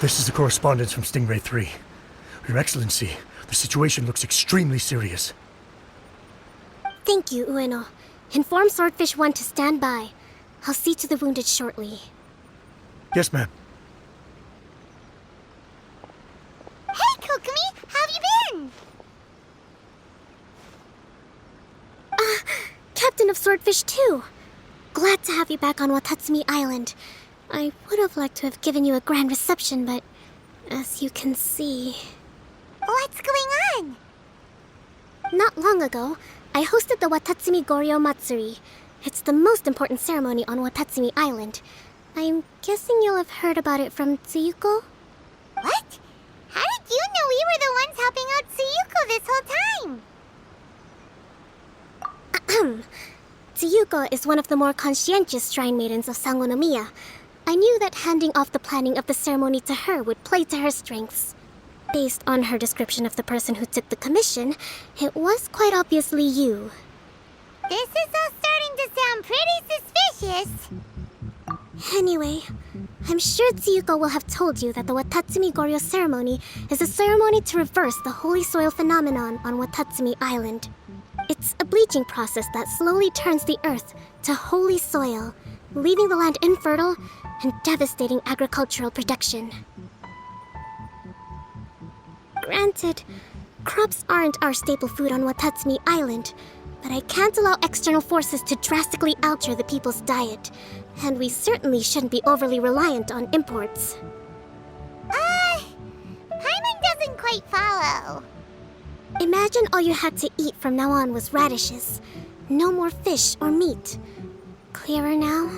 This is the correspondence from Stingray 3. Your Excellency, the situation looks extremely serious. Thank you, Ueno. Inform Swordfish 1 to stand by. I'll see to the wounded shortly. Yes, ma'am. Hey, Kokomi! How have you been? Captain of Swordfish 2. Glad to have you back on Watatsumi Island. I would have liked to have given you a grand reception, but as you can see... What's going on? Not long ago, I hosted the Watatsumi Goryo Matsuri. It's the most important ceremony on Watatsumi Island. I'm guessing you'll have heard about it from Tsuyuko? What? How did you know we were the ones helping out Tsuyuko this whole time? Tsuyuko is one of the more conscientious shrine maidens of Sangonomiya. I knew that handing off the planning of the ceremony to her would play to her strengths. Based on her description of the person who took the commission, it was quite obviously you. This is all starting to sound pretty suspicious. Anyway, I'm sure Tsuyuko will have told you that the Watatsumi Goryo ceremony is a ceremony to reverse the holy soil phenomenon on Watatsumi Island. It's a bleaching process that slowly turns the earth to holy soil, leaving the land infertile and devastating agricultural production. Granted, crops aren't our staple food on Watatsumi Island, but I can't allow external forces to drastically alter the people's diet, and we certainly shouldn't be overly reliant on imports. Paimon doesn't quite follow. Imagine all you had to eat from now on was radishes. No more fish or meat. Clearer now?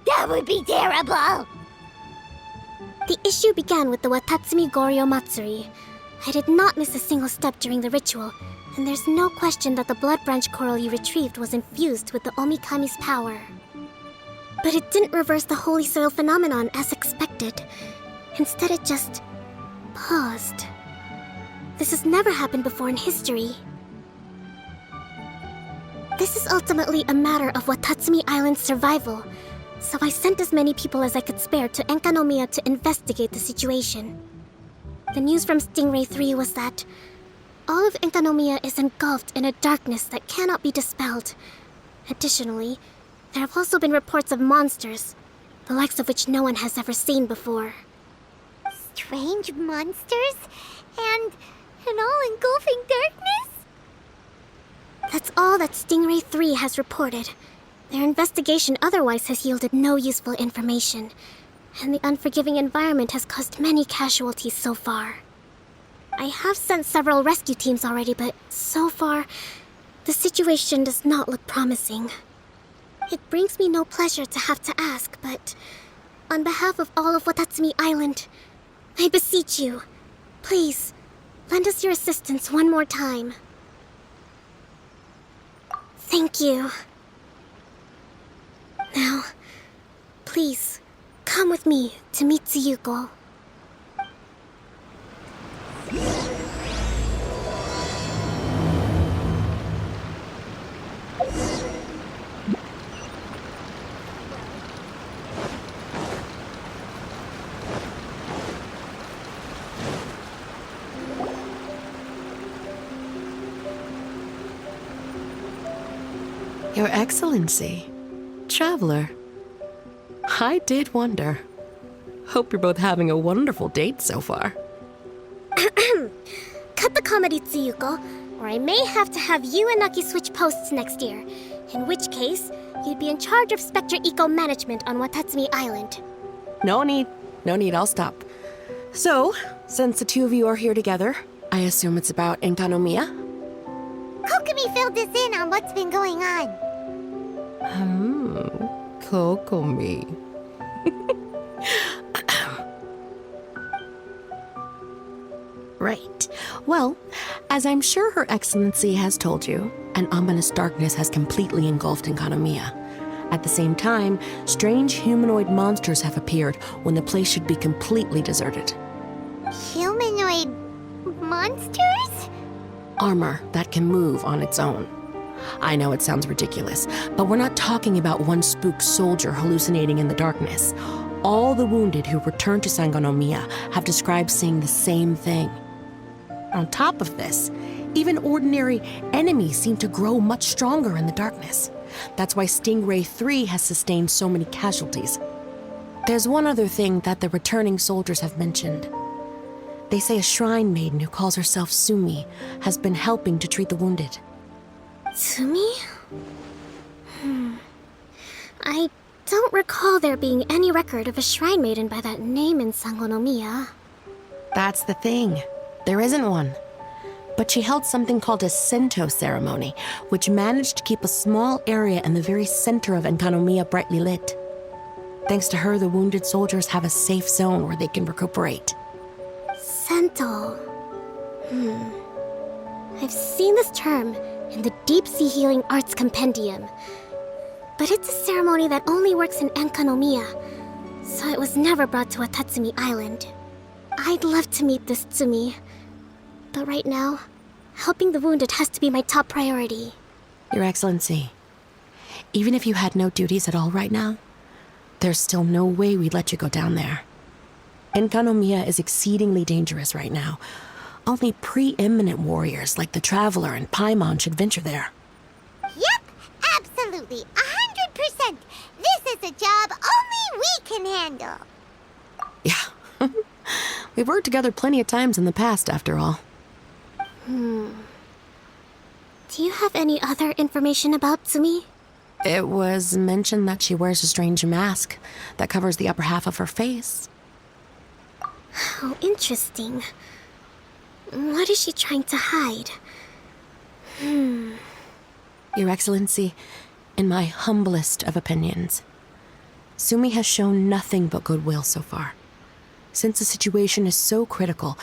That would be terrible! The issue began with the Watatsumi Goryo Matsuri. I did not miss a single step during the ritual, and there's no question that the blood branch coral you retrieved was infused with the Omikami's power. But it didn't reverse the holy soil phenomenon as expected. Instead, it just paused. This has never happened before in history. This is ultimately a matter of Watatsumi Island's survival, so I sent as many people as I could spare to Enkanomiya to investigate the situation. The news from Stingray 3 was that all of Enkanomiya is engulfed in a darkness that cannot be dispelled. Additionally, there have also been reports of monsters, the likes of which no one has ever seen before. Strange monsters? And an all-engulfing darkness? That's all that Stingray 3 has reported. Their investigation otherwise has yielded no useful information, and the unforgiving environment has caused many casualties so far. I have sent several rescue teams already, but so far, the situation does not look promising. It brings me no pleasure to have to ask, but on behalf of all of Watatsumi Island, I beseech you, please, lend us your assistance one more time. Thank you. Now, please, come with me to meet Tsuyuko. Your Excellency, Traveler, I did wonder. Hope you're both having a wonderful date so far. Cut the comedy, Tsuyuko, or I may have to have you and Naki switch posts next year. In which case, you'd be in charge of Spectre Eco Management on Watatsumi Island. No need, I'll stop. So, since the two of you are here together, I assume it's about Enkanomiya? Kokomi filled us in on what's been going on. Kokomi. Right. Well, as I'm sure Her Excellency has told you, an ominous darkness has completely engulfed Enkanomiya. At the same time, strange humanoid monsters have appeared when the place should be completely deserted. Humanoid monsters? Armor that can move on its own. I know it sounds ridiculous, but we're not talking about one spook soldier hallucinating in the darkness. All the wounded who returned to Sangonomiya have described seeing the same thing. On top of this, even ordinary enemies seem to grow much stronger in the darkness. That's why Stingray 3 has sustained so many casualties. There's one other thing that the returning soldiers have mentioned. They say a shrine maiden who calls herself Sumi has been helping to treat the wounded. Tsumi? I don't recall there being any record of a shrine maiden by that name in Sangonomiya. That's the thing. There isn't one. But she held something called a Sento ceremony, which managed to keep a small area in the very center of Enkanomiya brightly lit. Thanks to her, the wounded soldiers have a safe zone where they can recuperate. Sento. I've seen this term in the Deep Sea Healing Arts Compendium. But it's a ceremony that only works in Enkanomiya, so it was never brought to Watatsumi Island. I'd love to meet this Tsumi, but right now, helping the wounded has to be my top priority. Your Excellency, even if you had no duties at all right now, there's still no way we'd let you go down there. Enkanomiya is exceedingly dangerous right now. Only preeminent warriors like the Traveler and Paimon should venture there. Yep, absolutely, 100%. This is a job only we can handle. Yeah. We've worked together plenty of times in the past, after all. Do you have any other information about Tsumi? It was mentioned that she wears a strange mask that covers the upper half of her face. How interesting. What is she trying to hide? Your Excellency, in my humblest of opinions, Sumi has shown nothing but goodwill so far. Since the situation is so critical,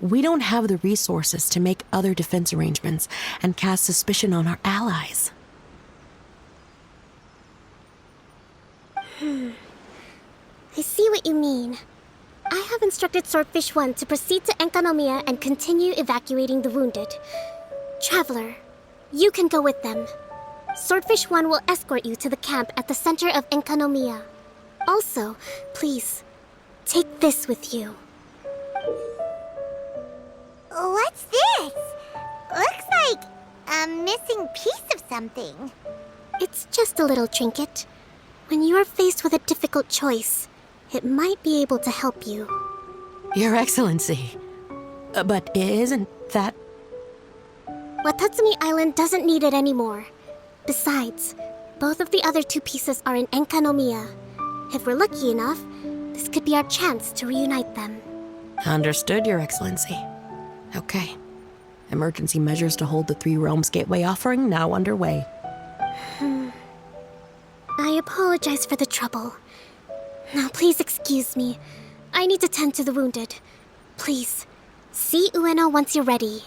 we don't have the resources to make other defense arrangements and cast suspicion on our allies. I see what you mean. I have instructed Swordfish 1 to proceed to Enkanomiya and continue evacuating the wounded. Traveler, you can go with them. Swordfish 1 will escort you to the camp at the center of Enkanomiya. Also, please, take this with you. What's this? Looks like a missing piece of something. It's just a little trinket. When you are faced with a difficult choice, it might be able to help you. Your Excellency, but isn't that... Watatsumi Island doesn't need it anymore. Besides, both of the other two pieces are in Enkanomiya. If we're lucky enough, this could be our chance to reunite them. Understood, Your Excellency. Okay. Emergency measures to hold the Three Realms Gateway offering now underway. I apologize for the trouble. Now please excuse me. I need to tend to the wounded. Please, see Ueno once you're ready.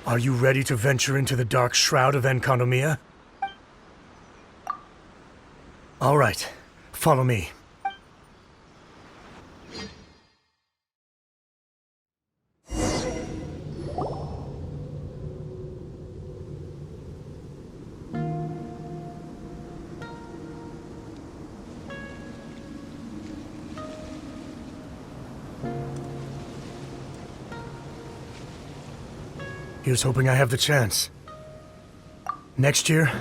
Are you ready to venture into the dark shroud of Enkanomiya? All right, follow me. Here's hoping I have the chance. Next year,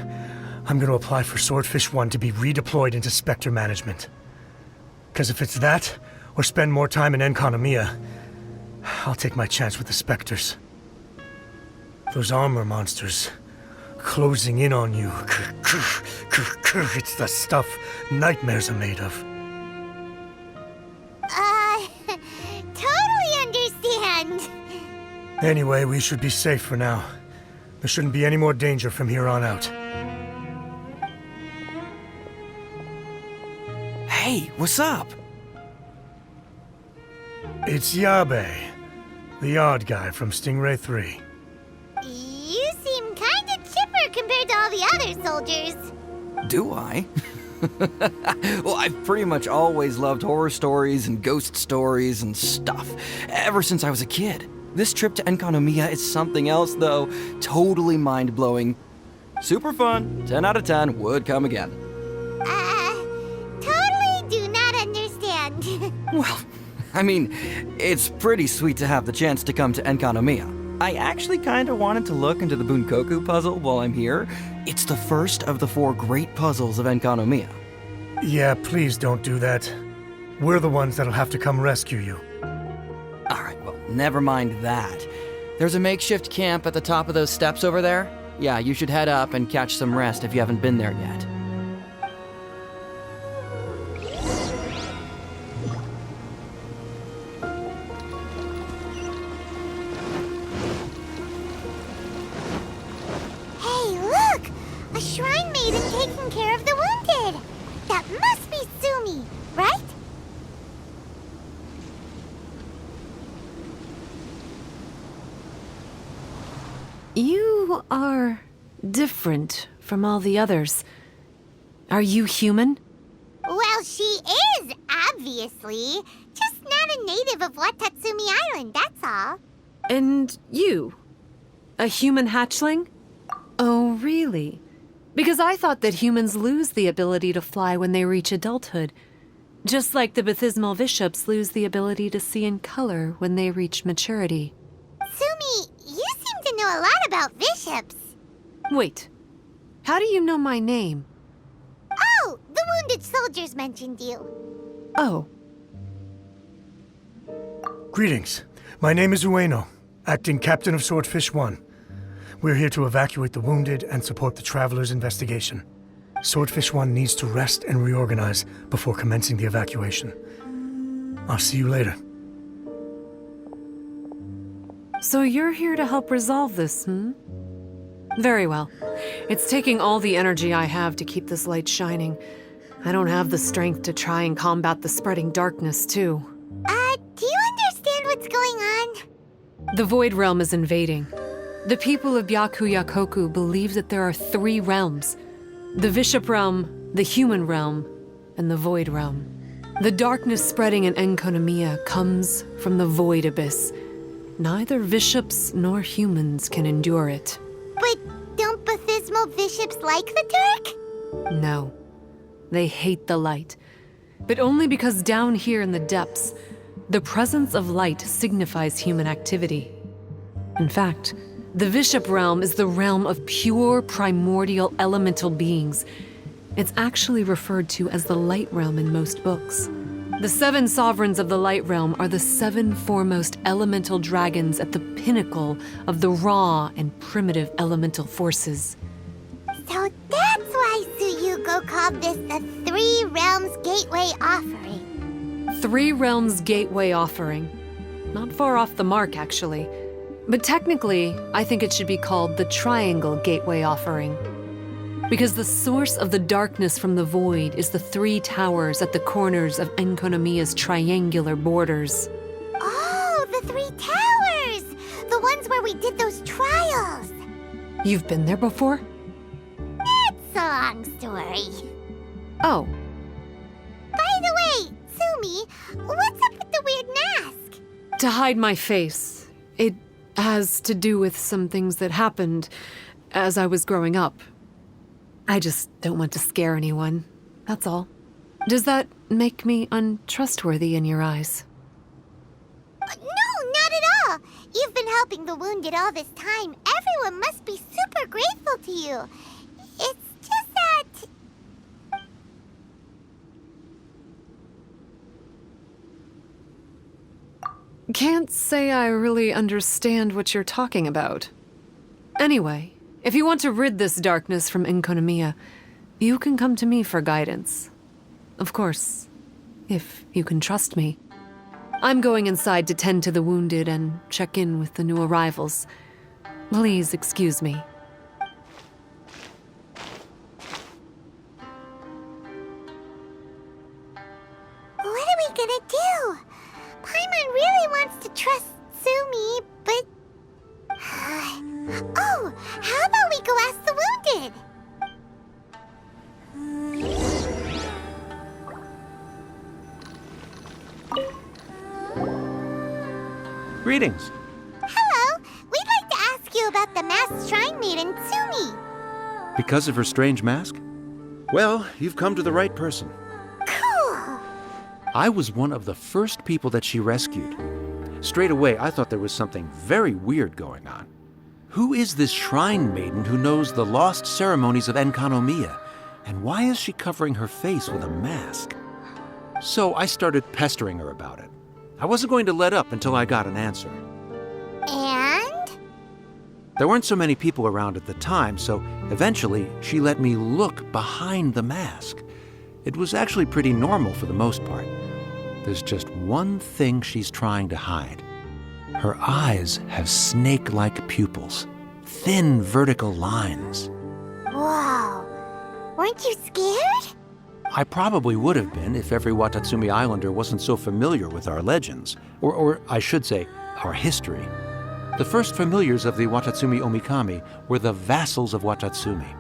I'm going to apply for Swordfish 1 to be redeployed into Spectre management. Because if it's that, or spend more time in Enkanomiya, I'll take my chance with the Spectres. Those armor monsters, closing in on you. It's the stuff nightmares are made of. Totally understand. Anyway, we should be safe for now. There shouldn't be any more danger from here on out. Hey, what's up? It's Yabe. The odd guy from Stingray 3. You seem kinda chipper compared to all the other soldiers. Do I? Well, I've pretty much always loved horror stories and ghost stories and stuff, ever since I was a kid. This trip to Enkanomiya is something else, though. Totally mind-blowing. Super fun. 10 out of 10. Would come again. Totally do not understand. Well, I mean, it's pretty sweet to have the chance to come to Enkanomiya. I actually kind of wanted to look into the Bunkoku puzzle while I'm here. It's the first of the 4 great puzzles of Enkanomiya. Yeah, please don't do that. We're the ones that'll have to come rescue you. Alright, well, never mind that. There's a makeshift camp at the top of those steps over there. Yeah, you should head up and catch some rest if you haven't been there yet. Hey, look! A shrine maiden taking care of the wounded! That must be Sumi, right? You are different from all the others. Are you human? Well, she is, obviously. Just not a native of Watatsumi Island, that's all. And you? A human hatchling? Oh, really? Because I thought that humans lose the ability to fly when they reach adulthood. Just like the baptismal bishops lose the ability to see in color when they reach maturity. Sumi, you seem to know a lot about bishops. Wait, how do you know my name? Oh, the wounded soldiers mentioned you. Oh, Greetings. My name is Ueno, acting captain of Swordfish 1. We're here to evacuate the wounded and support the traveler's investigation. Swordfish 1 needs to rest and reorganize before commencing the evacuation. I'll see you later. so you're here to help resolve this, hmm? Very well. It's taking all the energy I have to keep this light shining. I don't have the strength to try and combat the spreading darkness, too. Do you understand what's going on? The Void Realm is invading. The people of Yaku believe that there are 3 realms. The Bishop Realm, the Human Realm, and the Void Realm. The darkness spreading in Enkanomiya comes from the Void Abyss. Neither bishops nor humans can endure it. But don't baptismal bishops like the dark? No. They hate the light. But only because down here in the depths, the presence of light signifies human activity. In fact, the Bishop Realm is the realm of pure primordial elemental beings. It's actually referred to as the Light Realm in most books. The 7 sovereigns of the Light Realm are the 7 foremost elemental dragons at the pinnacle of the raw and primitive elemental forces. So that's why Suyuko called this the 3 Realms Gateway Offering. 3 Realms Gateway Offering. Not far off the mark, actually. But technically, I think it should be called the Triangle Gateway Offering. Because the source of the darkness from the void is the 3 towers at the corners of Enkanomiya's triangular borders. Oh, the 3 towers! The ones where we did those trials! You've been there before? It's a long story. Oh, By the way, Sumi, what's up with the weird mask? to hide my face. It has to do with some things that happened as I was growing up. I just don't want to scare anyone, that's all. Does that make me untrustworthy in your eyes? No, not at all. You've been helping the wounded all this time. Everyone must be super grateful to you. It's just that... Can't say I really understand what you're talking about. Anyway, if you want to rid this darkness from Enkanomiya, you can come to me for guidance. Of course, if you can trust me. I'm going inside to tend to the wounded and check in with the new arrivals. Please excuse me. What are we gonna do? Paimon really wants to trust Tsumi, but... Oh, how about we go ask the wounded? Greetings. Hello, we'd like to ask you about the masked shrine maiden, Tsumi. Because of her strange mask? Well, you've come to the right person. Cool. I was one of the first people that she rescued. Straight away, I thought there was something very weird going on. Who is this shrine maiden who knows the lost ceremonies of Enkanomiya? And why is she covering her face with a mask? So I started pestering her about it. I wasn't going to let up until I got an answer. And? There weren't so many people around at the time, so eventually she let me look behind the mask. It was actually pretty normal for the most part. There's just one thing she's trying to hide. Her eyes have snake-like pupils, thin vertical lines. Whoa. Weren't you scared? I probably would have been if every Watatsumi Islander wasn't so familiar with our legends, or I should say, our history. The first familiars of the Watatsumi Omikami were the vassals of Watatsumi.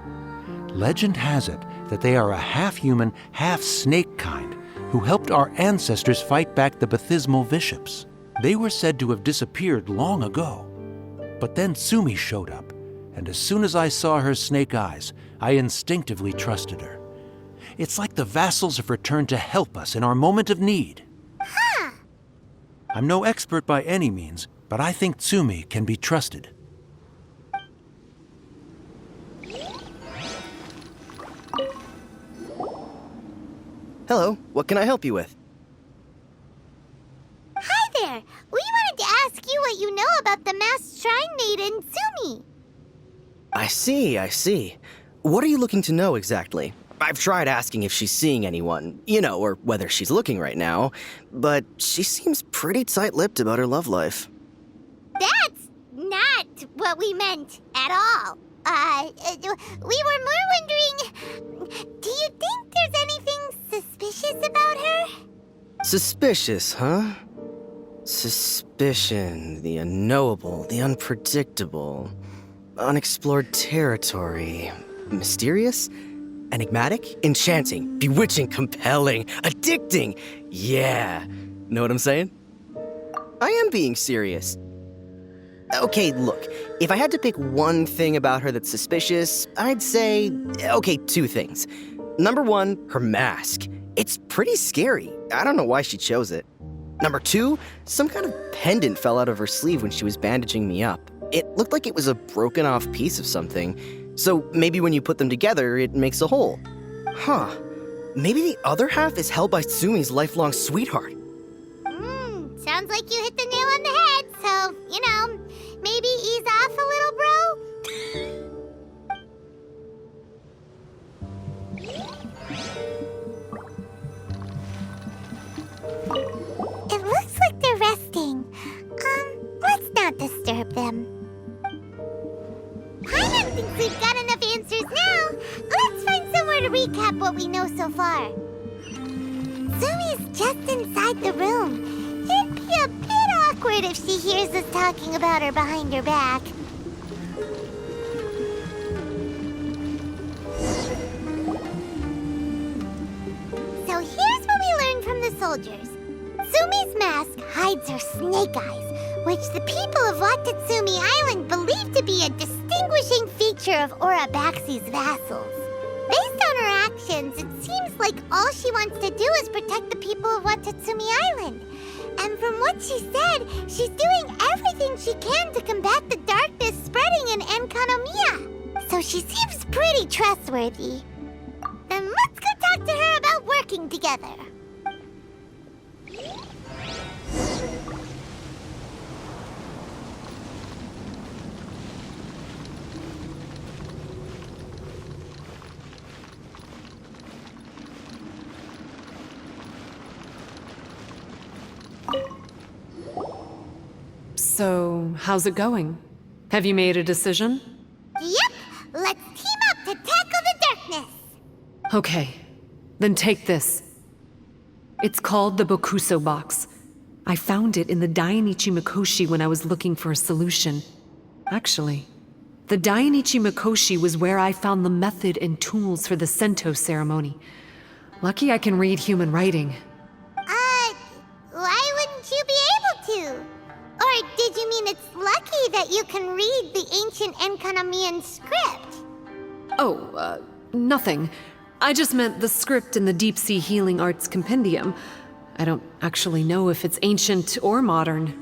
Legend has it that they are a half-human, half-snake kind who helped our ancestors fight back the Bathismal Bishops. They were said to have disappeared long ago. But then Tsumi showed up, and as soon as I saw her snake eyes, I instinctively trusted her. It's like the vassals have returned to help us in our moment of need. Huh. I'm no expert by any means, but I think Tsumi can be trusted. Hello, what can I help you with? Hi there. We wanted to ask you what you know about the masked shrine maiden, Tsumi. I see. What are you looking to know exactly? I've tried asking if she's seeing anyone, or whether she's looking right now, but she seems pretty tight-lipped about her love life. That's not what we meant at all. We were more wondering, do you think there's anything suspicious about her? Suspicious, huh? Suspicion, the unknowable, the unpredictable, unexplored territory, mysterious? Enigmatic, enchanting, bewitching, compelling, addicting. Yeah. Know what I'm saying? I am being serious. Okay, look, if I had to pick one thing about her that's suspicious, I'd say, two things. Number one, her mask. It's pretty scary. I don't know why she chose it. Number two, some kind of pendant fell out of her sleeve when she was bandaging me up. It looked like it was a broken off piece of something. So maybe when you put them together, it makes a whole. Huh. Maybe the other half is held by Tsumi's lifelong sweetheart. Sounds like you hit the nail on the head, so, maybe ease off a little, bro. It looks like they're resting. Let's not disturb them. Paimon thinks we've got enough answers now. Let's find somewhere to recap what we know so far. Sumi's just inside the room. It'd be a bit awkward if she hears us talking about her behind her back. So here's what we learned from the soldiers. Sumi's mask hides her snake eyes, which the people of Watatsumi Island believe to be a distinguishing feature of Orabaxi's vassals. Based on her actions, it seems like all she wants to do is protect the people of Watatsumi Island. And from what she said, she's doing everything she can to combat the darkness spreading in Enkanomiya. So she seems pretty trustworthy. Then let's go talk to her about working together. So, how's it going? Have you made a decision? Yep, let's team up to tackle the darkness. Okay, then take this. It's called the Bokuso box. I found it in the Dainichi Mikoshi when I was looking for a solution. Actually, the Dainichi Mikoshi was where I found the method and tools for the Sento ceremony. Lucky I can read human writing. Why wouldn't you be able to? Or did you mean it's lucky that you can read the ancient Enkanamian script? Oh, nothing. I just meant the script in the Deep Sea Healing Arts Compendium. I don't actually know if it's ancient or modern.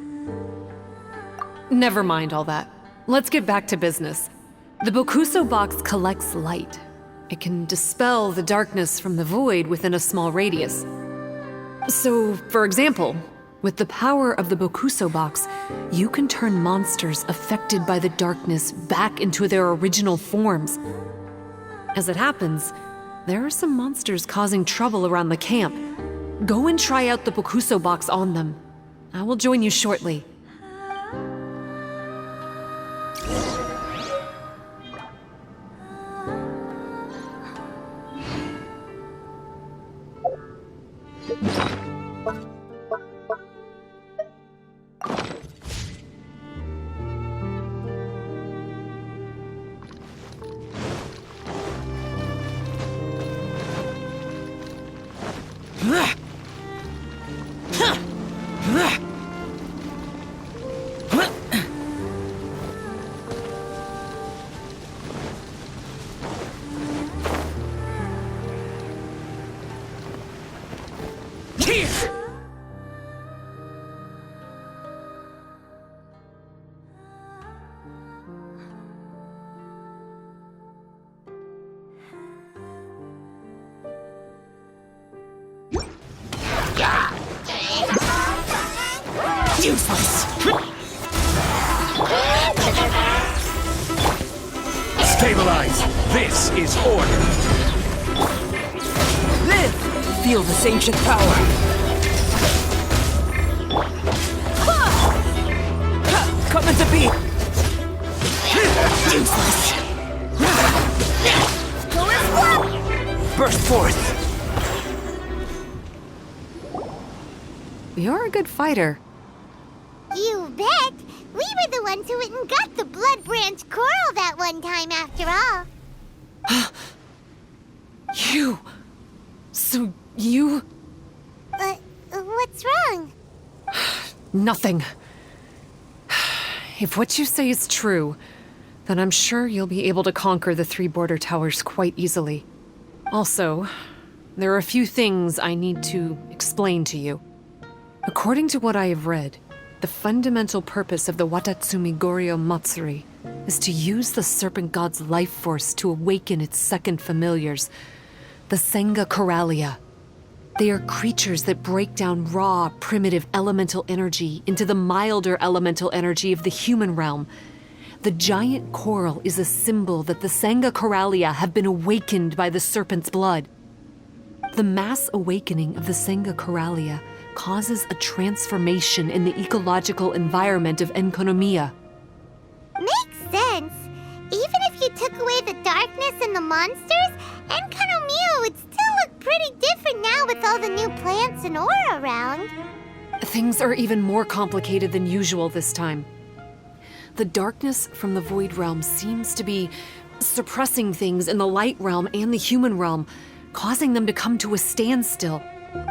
Never mind all that. Let's get back to business. The Bokuso box collects light. It can dispel the darkness from the void within a small radius. So, for example, with the power of the Bokuso box, you can turn monsters affected by the darkness back into their original forms. As it happens, there are some monsters causing trouble around the camp. Go and try out the Bokuso box on them. I will join you shortly. Useless! Stabilize! This is order! Live! Feel this ancient power! Come into being! Useless! Burst forth! You're a good fighter. You bet! We were the ones who went and got the Blood Branch Coral that one time, after all. You... So you... What's wrong? Nothing. If what you say is true, then I'm sure you'll be able to conquer the 3 border towers quite easily. Also, there are a few things I need to explain to you. According to what I have read, the fundamental purpose of the Watatsumi Goryo Matsuri is to use the Serpent God's life force to awaken its second familiars, the Senga Coralia. They are creatures that break down raw, primitive elemental energy into the milder elemental energy of the human realm. The giant coral is a symbol that the Senga Coralia have been awakened by the serpent's blood. The mass awakening of the Senga Coralia causes a transformation in the ecological environment of Enkonomiya. Makes sense. Even if you took away the darkness and the monsters, Enkonomiya would still look pretty different now with all the new plants and aura around. Things are even more complicated than usual this time. The darkness from the Void Realm seems to be suppressing things in the Light Realm and the human realm, causing them to come to a standstill.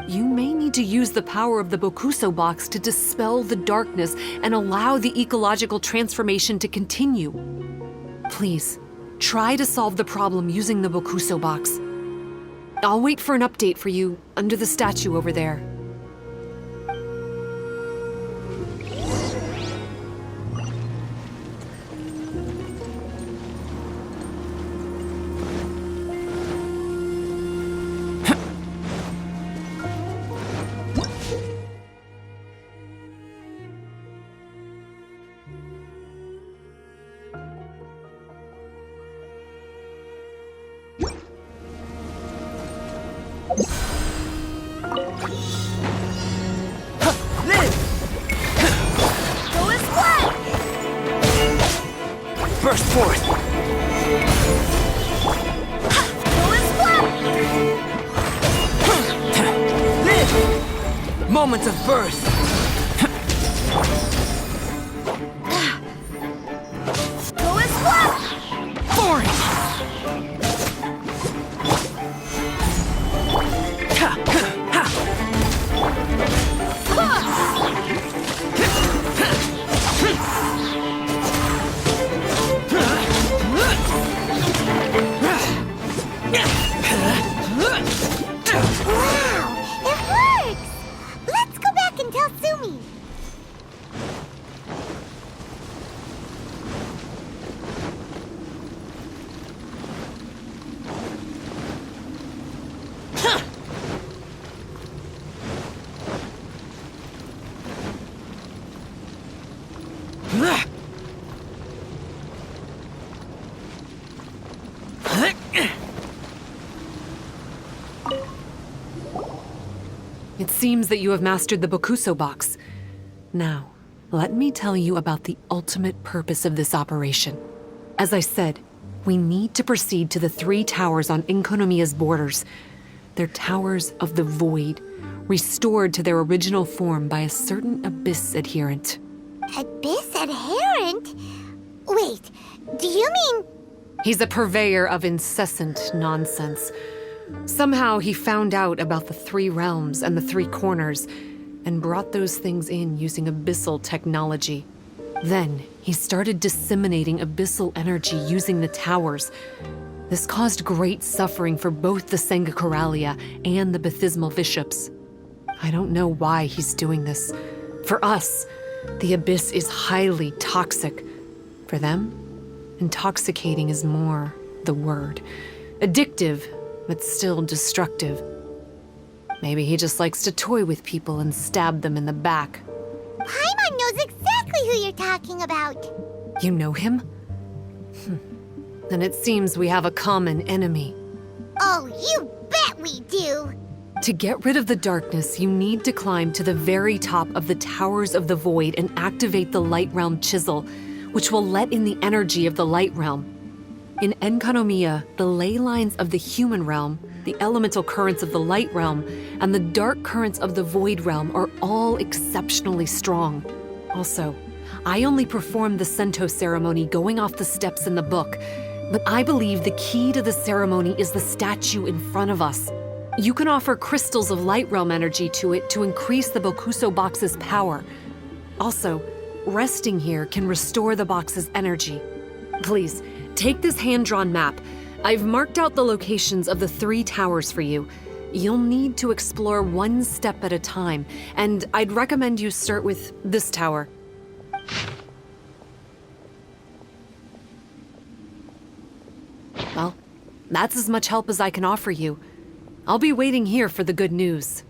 You may need to use the power of the Bokuso box to dispel the darkness and allow the ecological transformation to continue. Please, try to solve the problem using the Bokuso box. I'll wait for an update for you under the statue over there. Burst forth! Live! Moment of birth! Wow, it works! Let's go back and tell Sumi. It seems that you have mastered the Bokuso box. Now, let me tell you about the ultimate purpose of this operation. As I said, we need to proceed to the 3 towers on Inkonomiya's borders. They're towers of the void, restored to their original form by a certain Abyss adherent. Abyss adherent? Wait, do you mean... He's a purveyor of incessant nonsense. Somehow he found out about the 3 realms and the 3 corners, and brought those things in using abyssal technology. Then he started disseminating abyssal energy using the towers. This caused great suffering for both the Sangakaralia and the Baptismal Bishops. I don't know why he's doing this. For us, the abyss is highly toxic. For them, intoxicating is more the word. Addictive, but still destructive. Maybe he just likes to toy with people and stab them in the back. Paimon knows exactly who you're talking about. You know him? Then it seems we have a common enemy. Oh, you bet we do. To get rid of the darkness, you need to climb to the very top of the Towers of the Void and activate the Light Realm Chisel, which will let in the energy of the Light Realm. In Enkanomiya, the ley lines of the human realm, the elemental currents of the Light Realm, and the dark currents of the Void Realm are all exceptionally strong. Also, I only performed the Sento ceremony going off the steps in the book, but I believe the key to the ceremony is the statue in front of us. You can offer crystals of Light Realm energy to it to increase the Bokuso box's power. Also, resting here can restore the box's energy. Please, take this hand-drawn map. I've marked out the locations of the 3 towers for you. You'll need to explore one step at a time, and I'd recommend you start with this tower. Well, that's as much help as I can offer you. I'll be waiting here for the good news.